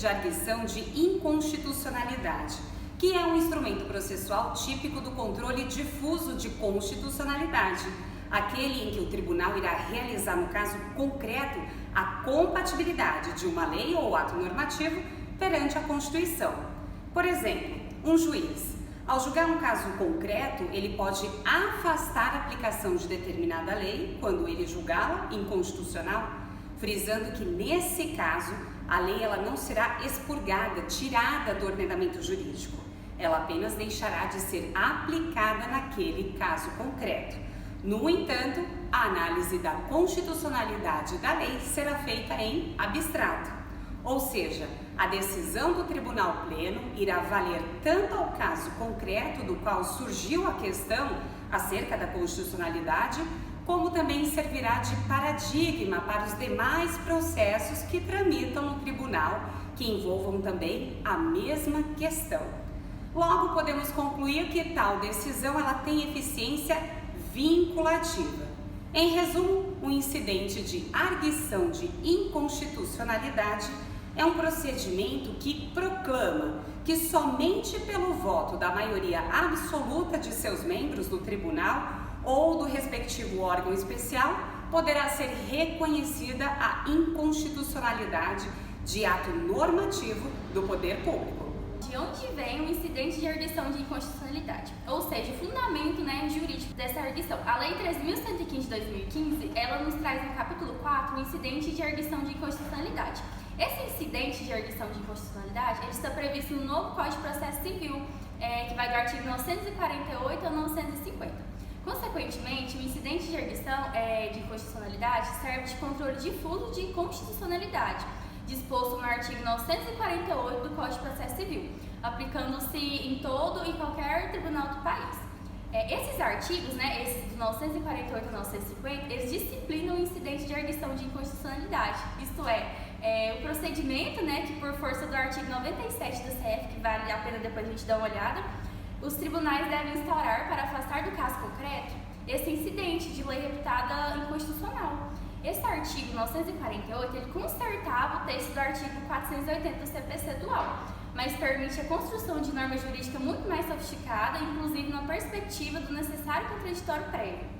de arguição de inconstitucionalidade, que é um instrumento processual típico do controle difuso de constitucionalidade, aquele em que o tribunal irá realizar, no caso concreto, a compatibilidade de uma lei ou ato normativo perante a Constituição. Por exemplo, um juiz, ao julgar um caso concreto, ele pode afastar a aplicação de determinada lei quando ele julgá-la inconstitucional, frisando que nesse caso a lei ela não será expurgada, tirada do ordenamento jurídico. Ela apenas deixará de ser aplicada naquele caso concreto. No entanto, a análise da constitucionalidade da lei será feita em abstrato, ou seja, a decisão do Tribunal Pleno irá valer tanto ao caso concreto do qual surgiu a questão acerca da constitucionalidade, como também servirá de paradigma para os demais processos que tramitam no tribunal, que envolvam também a mesma questão. Logo, podemos concluir que tal decisão ela tem eficiência vinculativa. Em resumo, o incidente de arguição de inconstitucionalidade é um procedimento que proclama que somente pelo voto da maioria absoluta de seus membros do tribunal ou do respectivo órgão especial poderá ser reconhecida a inconstitucionalidade de ato normativo do poder público. De onde vem o incidente de arguição de inconstitucionalidade? Ou seja, o fundamento jurídico dessa arguição. A Lei 13.115 de 2015, ela nos traz no capítulo 4 o incidente de arguição de inconstitucionalidade. Esse incidente de arguição de inconstitucionalidade, ele está previsto no novo Código de Processo Civil, que vai do artigo 948 ao 950. Consequentemente, o incidente de arguição de inconstitucionalidade serve de controle difuso de constitucionalidade, disposto no artigo 948 do Código de Processo Civil, aplicando-se em todo e qualquer tribunal do país. Esses artigos, esses do 948 e 950, eles disciplinam o incidente de arguição de inconstitucionalidade, isto é, o procedimento, que por força do artigo 97 do CF, que vale a pena depois a gente dar uma olhada, os tribunais devem instaurar para afastar do caso concreto esse incidente de lei reputada inconstitucional. Esse artigo 948, ele consertava o texto do artigo 480 do CPC atual, mas permite a construção de norma jurídica muito mais sofisticada, inclusive na perspectiva do necessário contraditório prévio.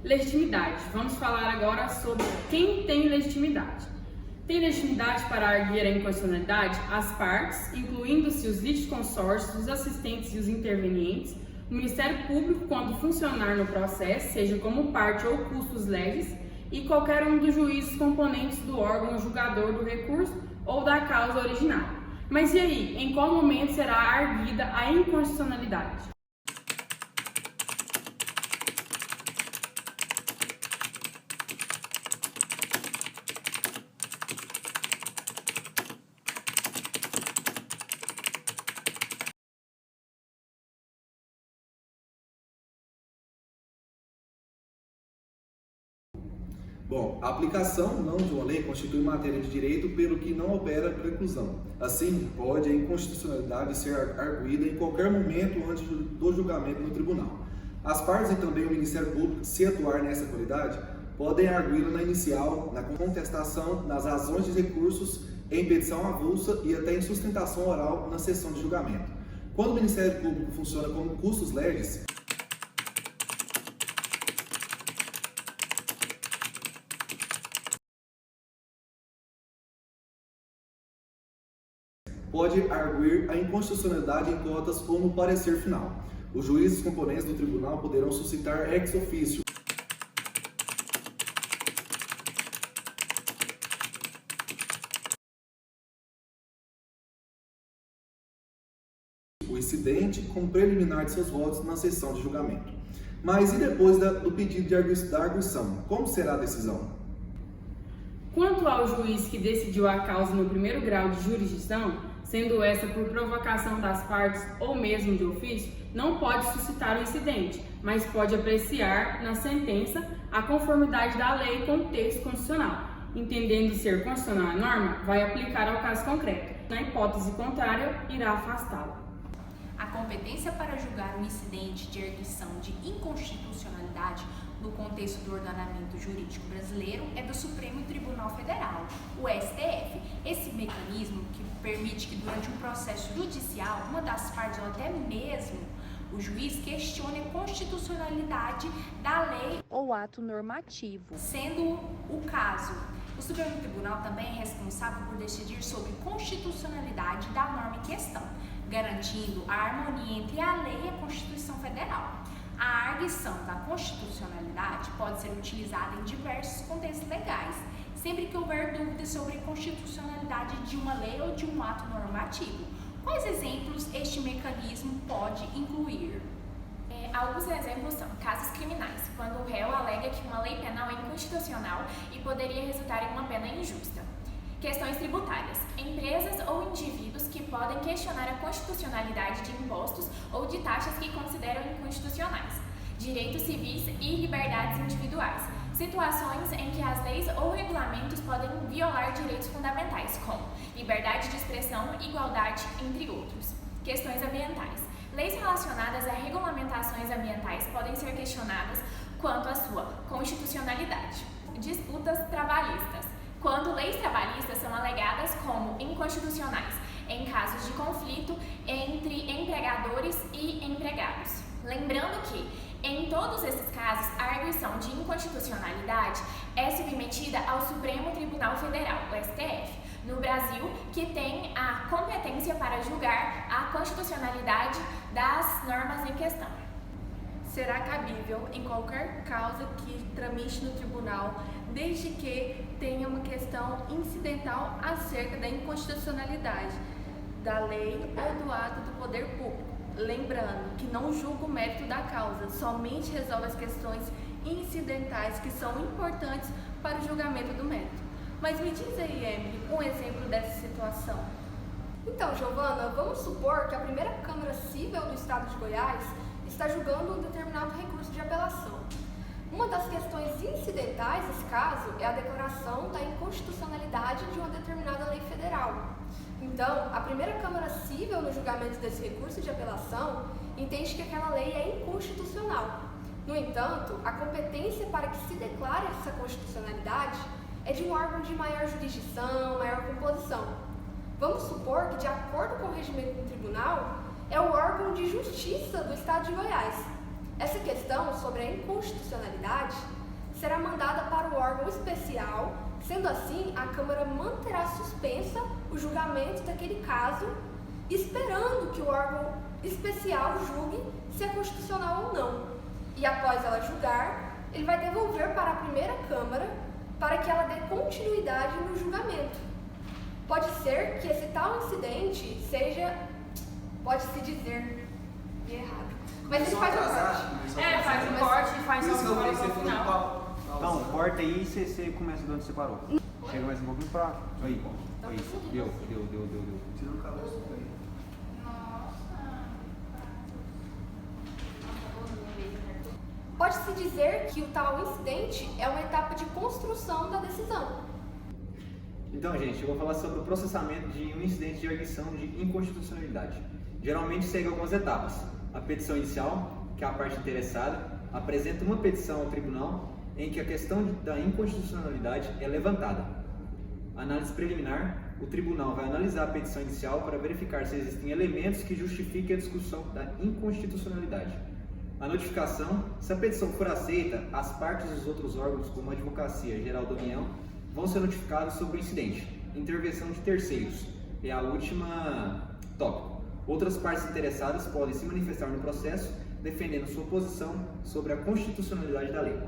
Legitimidade. Vamos falar agora sobre quem tem legitimidade. Tem legitimidade para arguir a inconstitucionalidade as partes, incluindo-se os litisconsórcios, os assistentes e os intervenientes, o Ministério Público quando funcionar no processo, seja como parte ou custos legis, e qualquer um dos juízes componentes do órgão julgador do recurso ou da causa originária. Mas e aí, em qual momento será arguida a inconstitucionalidade? Bom, a aplicação não de uma lei constitui matéria de direito pelo que não opera preclusão. Assim, pode a inconstitucionalidade ser arguida em qualquer momento antes do julgamento no tribunal. As partes e também o Ministério Público, se atuar nessa qualidade, podem arguí-la na inicial, na contestação, nas razões de recursos, em petição avulsa e até em sustentação oral na sessão de julgamento. Quando o Ministério Público funciona como custos legis, pode arguir a inconstitucionalidade em cotas ou no parecer final. Os juízes componentes do tribunal poderão suscitar ex officio o incidente com preliminar de seus votos na sessão de julgamento. Mas e depois do pedido da arguição? Como será a decisão? Quanto ao juiz que decidiu a causa no primeiro grau de jurisdição, sendo essa por provocação das partes ou mesmo de ofício, não pode suscitar o incidente, mas pode apreciar na sentença a conformidade da lei com o texto constitucional. Entendendo ser constitucional a norma, vai aplicar ao caso concreto. Na hipótese contrária, irá afastá-lo. A competência para julgar um incidente de erguição de inconstitucionalidade no contexto do ordenamento jurídico brasileiro é do Supremo Tribunal Federal, o STF. Esse mecanismo que permite que durante um processo judicial, uma das partes ou até mesmo o juiz questione a constitucionalidade da lei ou ato normativo. Sendo o caso, o Supremo Tribunal também é responsável por decidir sobre constitucionalidade da norma em questão, garantindo a harmonia entre a lei e a Constituição Federal. A arguição da constitucionalidade pode ser utilizada em diversos contextos legais, sempre que houver dúvidas sobre a constitucionalidade de uma lei ou de um ato normativo. Quais exemplos este mecanismo pode incluir? Alguns exemplos são casos criminais, quando o réu alega que uma lei penal é inconstitucional e poderia resultar em uma pena injusta. Questões tributárias. Empresas ou indivíduos que podem questionar a constitucionalidade de impostos ou de taxas que consideram inconstitucionais. Direitos civis e liberdades individuais. Situações em que as leis ou regulamentos podem violar direitos fundamentais, como liberdade de expressão, igualdade, entre outros. Questões ambientais. Leis relacionadas a regulamentações ambientais podem ser questionadas quanto à sua constitucionalidade. Disputas trabalhistas. Quando leis trabalhistas são alegadas como inconstitucionais em casos de conflito entre empregadores e empregados. Lembrando que, em todos esses casos, a arguição de inconstitucionalidade é submetida ao Supremo Tribunal Federal, o STF, no Brasil, que tem a competência para julgar a constitucionalidade das normas em questão. Será cabível em qualquer causa que tramite no tribunal, desde que tenha uma questão incidental acerca da inconstitucionalidade da lei ou do ato do poder público. Lembrando que não julga o mérito da causa, somente resolve as questões incidentais que são importantes para o julgamento do mérito. Mas me diz aí, Emily, um exemplo dessa situação. Então, Giovana, vamos supor que a primeira Câmara Civil do Estado de Goiás está julgando um determinado recurso de apelação. Uma das questões incidentais desse caso é a declaração da inconstitucionalidade de uma determinada lei federal. Então, a primeira Câmara Civil, no julgamento desse recurso de apelação, entende que aquela lei é inconstitucional. No entanto, a competência para que se declare essa constitucionalidade é de um órgão de maior jurisdição, maior composição. Vamos supor que, de acordo com o regimento do tribunal, é o órgão de justiça do Estado de Goiás. Essa questão sobre a inconstitucionalidade será mandada para o órgão especial, sendo assim, a Câmara manterá suspensa o julgamento daquele caso, esperando que o órgão especial julgue se é constitucional ou não. E após ela julgar, ele vai devolver para a primeira Câmara para que ela dê continuidade no julgamento. Pode ser que esse tal incidente seja, pode-se dizer, de errado. Mas ele faz um corte. Faz um corte e faz só o final. Então, corta aí e você começa de onde você parou. Chega mais um pouquinho pra... Aí, deu. Tira o cabeço aí. Pode-se dizer que o tal incidente é uma etapa de construção da decisão. Então, gente, eu vou falar sobre o processamento de um incidente de arguição de inconstitucionalidade. Geralmente segue algumas etapas. A petição inicial, que é a parte interessada, apresenta uma petição ao tribunal em que a questão da inconstitucionalidade é levantada. Análise preliminar, o tribunal vai analisar a petição inicial para verificar se existem elementos que justifiquem a discussão da inconstitucionalidade. A notificação, se a petição for aceita, as partes dos outros órgãos, como a Advocacia Geral da União, vão ser notificados sobre o incidente. Intervenção de terceiros é a última tópico. Outras partes interessadas podem se manifestar no processo, defendendo sua posição sobre a constitucionalidade da lei.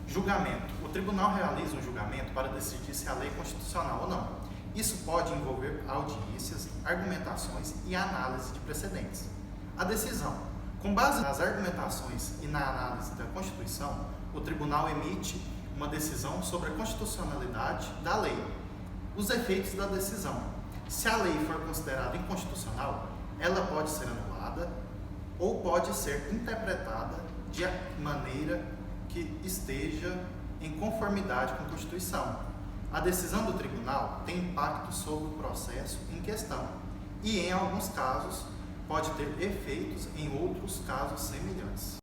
Julgamento. O tribunal realiza um julgamento para decidir se a lei é constitucional ou não. Isso pode envolver audiências, argumentações e análise de precedentes. A decisão. Com base nas argumentações e na análise da Constituição, o tribunal emite uma decisão sobre a constitucionalidade da lei. Os efeitos da decisão. Se a lei for considerada inconstitucional, ela pode ser anulada ou pode ser interpretada de maneira que esteja em conformidade com a Constituição. A decisão do tribunal tem impacto sobre o processo em questão e, em alguns casos, pode ter efeitos em outros casos semelhantes.